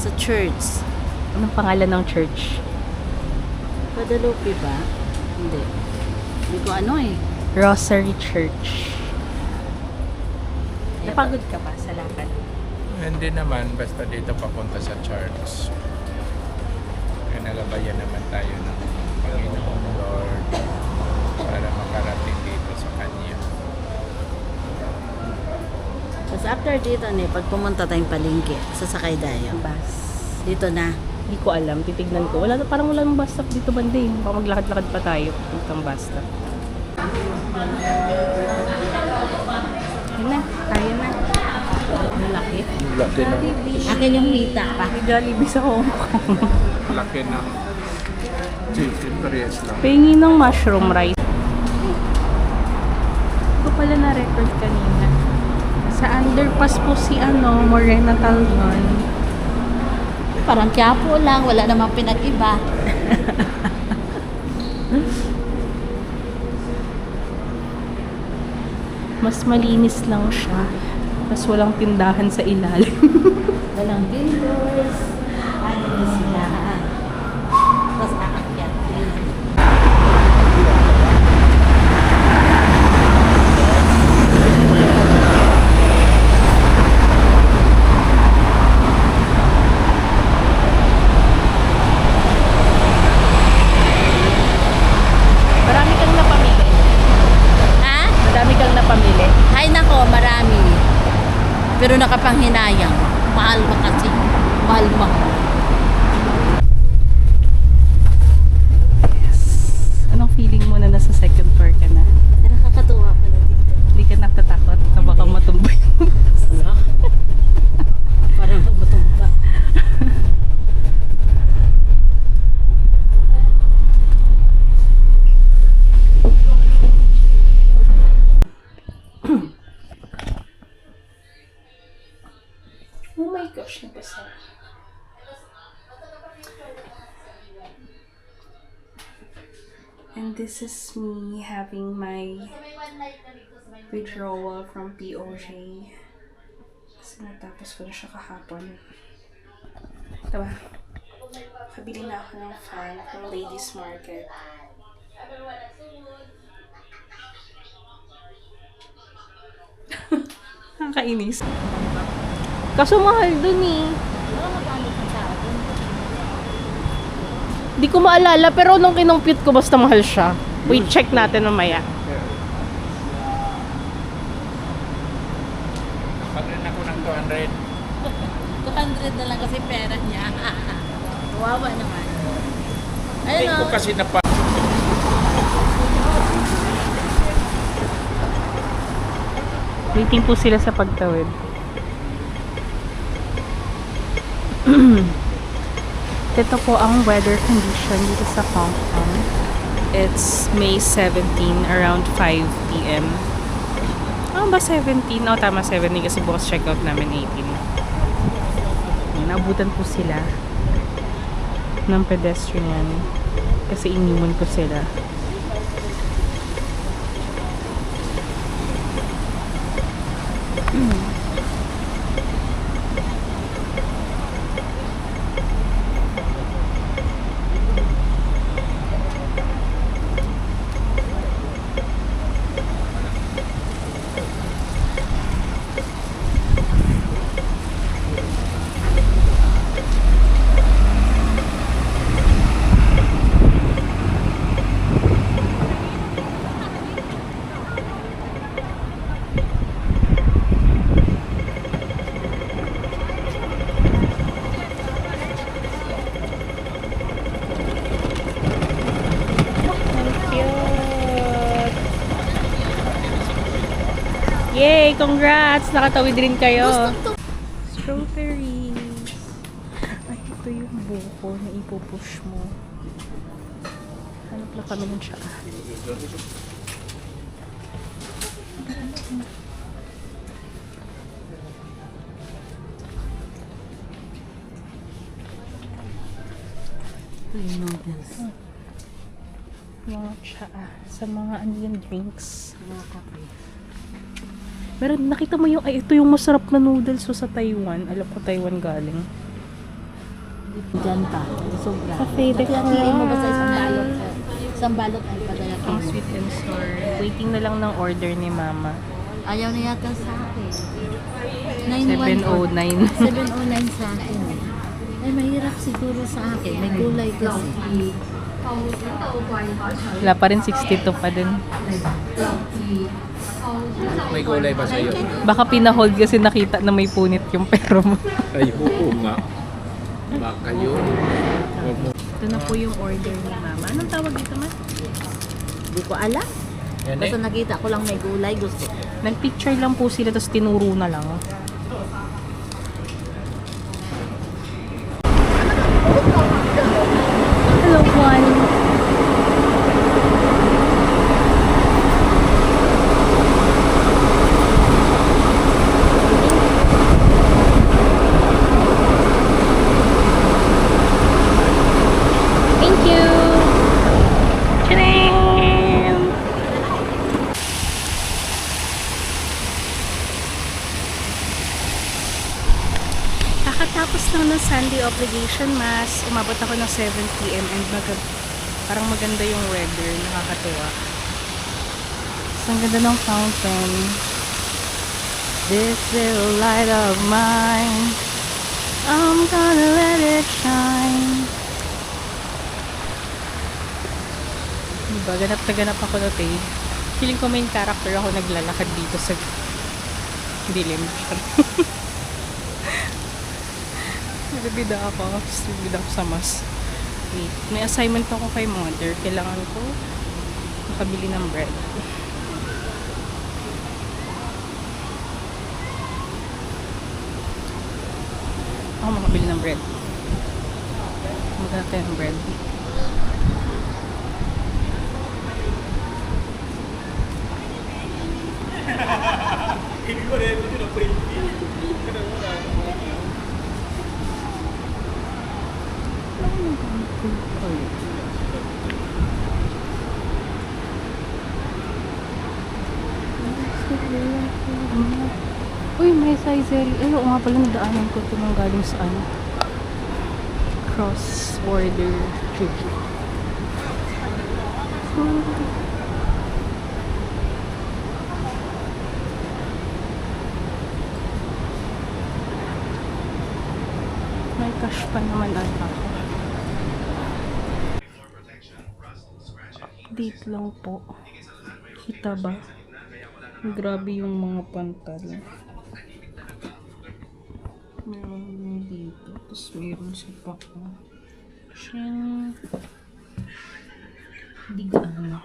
Sa church. Anong pangalan ng church? Guadalupe ba? Hindi. Hindi ko ano eh. Rosary Church. Napagod ka ba sa lakad? Hindi naman, basta dito papunta sa church. Kaya nagabayan naman tayo ng Panginoon Lord para makarating dito sa Kanya. Tapos after dito pag pumunta tayong palengke, sasakay tayo. Bus. Dito na. Hindi ko alam, titignan ko. Parang wala nang bus stop dito banda eh. Baka maglakad-lakad pa tayo puntang bus stop. Ayun na, tayo na. Malaki. Laki ng, Akin yung hita pa. May Jollibee sa Hong Kong. laki ng chicken pares lang. Pahingi ng mushroom rice. Ito pala na-record kanina. Sa underpass po si Morena Talon. Parang Quiapo lang, wala namang pinag-iba. Mas malinis lang siya. Tapos walang tindahan sa ilalim. Walang windows. Ano na sila. Tapos aakyat. Marami kang napamili. Ha? Madami kang napamili. Ay nako, marami. Pero nakapanghinayang. Mahal mo kasi. Mahal mo. Anong feeling mo na nasa second floor ka na? Nakakatuwa pala dito. Hindi ka natatakot na baka matumba yung bus? Wala. Parang matumba. Oh my gosh, nabasa. And this is me having my withdrawal from POJ. Kasi natapos ko na siya kahapon. Ito ba? Kabili na ako ng fan ng Ladies Market. Nakakainis. Kaso mahal dun eh. Di ko maalala, pero nung kinumpute ko, basta mahal siya. Wait, check natin mamaya. Pagrin ako ng 200. 200 na lang kasi pera niya. Kawawa naman. Hindi Ayun ko o. kasi napa... Waiting po sila sa pagtawid. Ito po ang weather condition dito sa Hong Kong. It's May 17 around 5 p.m. Ano ba 17? Oh, tama 17 kasi bukas checkout namin 18. Nabutan po sila ng pedestrian kasi iniwan ko sila. Yay! Congrats! Nakatawid rin kayo. Strawberries. Ay, ito yung buko na ipupush mo. Hanap lang kami ng siya. Noodles. Mga tsaa. Sa mga ano yung drinks. Mga kape. Meron, nakita mo yung, ay, ito yung masarap na noodles so, sa Taiwan. Alam ko Taiwan galing. Diyan pa. Sobra. Sa Fede Kasi hatiin mo ba sa isang Call? balot? Isang balot ay padala Ang ko. sweet and sour. Waiting na lang ng order ni Mama. Ayaw na yata sa akin. 7:09. 7:09 sa akin. Ay, mahirap siguro sa akin. May gulay kasi. Wala pa rin 62 pa din. May gulay ba sa'yo? Baka pinahold kasi nakita na may punit yung pero mo. Ay, oo nga. Baka yun. Ito na po yung order ni Mama. Anong tawag dito, Ma? Hindi ko alam. Yan Basta nakita ko lang may gulay. Gusto ko. Nag-picture lang po sila tapos tinuro na lang. Hello, Juan. Thank you. Tadam! Kakatapos lang ng Sunday obligation mass, umabot ako ng 7 p.m. and parang maganda yung weather, nakakatuwa. Ang ganda ng fountain. This little light of mine, I'm gonna let it shine. Diba, ganap na ganap ako na tayo. Feeling ko main character ako naglalakad dito sa dilim. Nagbida ako. Nagbida ako sa mas. Wait, may assignment ako kay mother. Kailangan ko makabili ng bread. Ako makabili ng bread. Magkano tayo ng bread. Uy, may sizer. Ay, oo nga pala, nadaanan ko ito nang galing sa ano. Cross-border trip. May cash pa naman ata ako. Dito lang po. Kita ba? Grabe yung mga pantal. Meron dito. Tapos meron sa pako. Siyang... Hindi gaano.